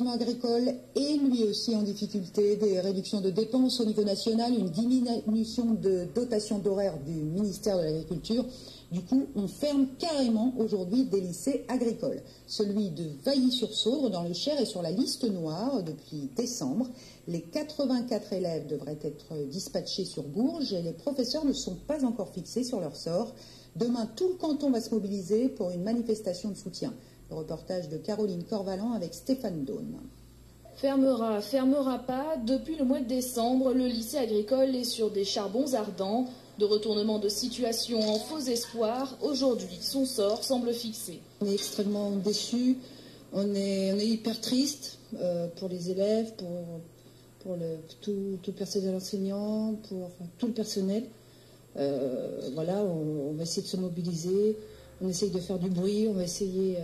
l'enseignement agricole est lui aussi en difficulté. Des réductions de dépenses au niveau national, une diminution de dotation d'horaire du ministère de l'Agriculture. Du coup, on ferme carrément aujourd'hui des lycées agricoles. Celui de Vailly-sur-Saudre, dans le Cher, est sur la liste noire depuis décembre. Les 84 élèves devraient être dispatchés sur Bourges et les professeurs ne sont pas encore fixés sur leur sort. Demain, tout le canton va se mobiliser pour une manifestation de soutien. Le reportage de Caroline Corvalan avec Stéphane Daune. Fermera pas. Depuis le mois de décembre, le lycée agricole est sur des charbons ardents. De retournement de situation en faux espoir, aujourd'hui, son sort semble fixé. On est extrêmement déçus, on est hyper triste pour les élèves, pour tout le personnel enseignant, pour tout le personnel. Voilà, on va essayer de se mobiliser, on essaye de faire du bruit, on va essayer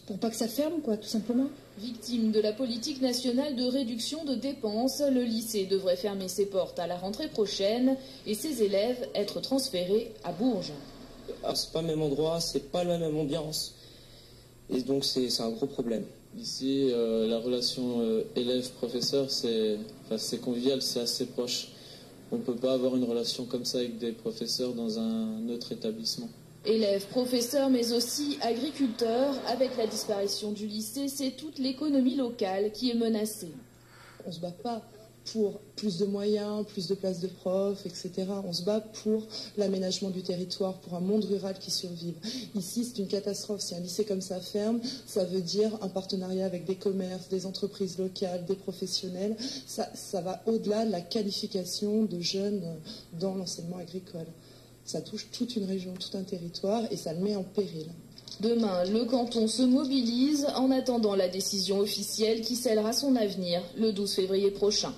pour pas que ça ferme, quoi, tout simplement. Victime de la politique nationale de réduction de dépenses, le lycée devrait fermer ses portes à la rentrée prochaine et ses élèves être transférés à Bourges. C'est pas le même endroit, c'est pas la même ambiance. Et donc c'est un gros problème. Ici, la relation élève-professeur, c'est convivial, c'est assez proche. On ne peut pas avoir une relation comme ça avec des professeurs dans un autre établissement. Élèves, professeurs, mais aussi agriculteurs. Avec la disparition du lycée, c'est toute l'économie locale qui est menacée. On ne se bat pas pour plus de moyens, plus de places de profs, etc. On se bat pour l'aménagement du territoire, pour un monde rural qui survive. Ici, c'est une catastrophe. Si un lycée comme ça ferme, ça veut dire un partenariat avec des commerces, des entreprises locales, des professionnels. Ça va au-delà de la qualification de jeunes dans l'enseignement agricole. Ça touche toute une région, tout un territoire et ça le met en péril. Demain, le canton se mobilise en attendant la décision officielle qui scellera son avenir le 12 février prochain.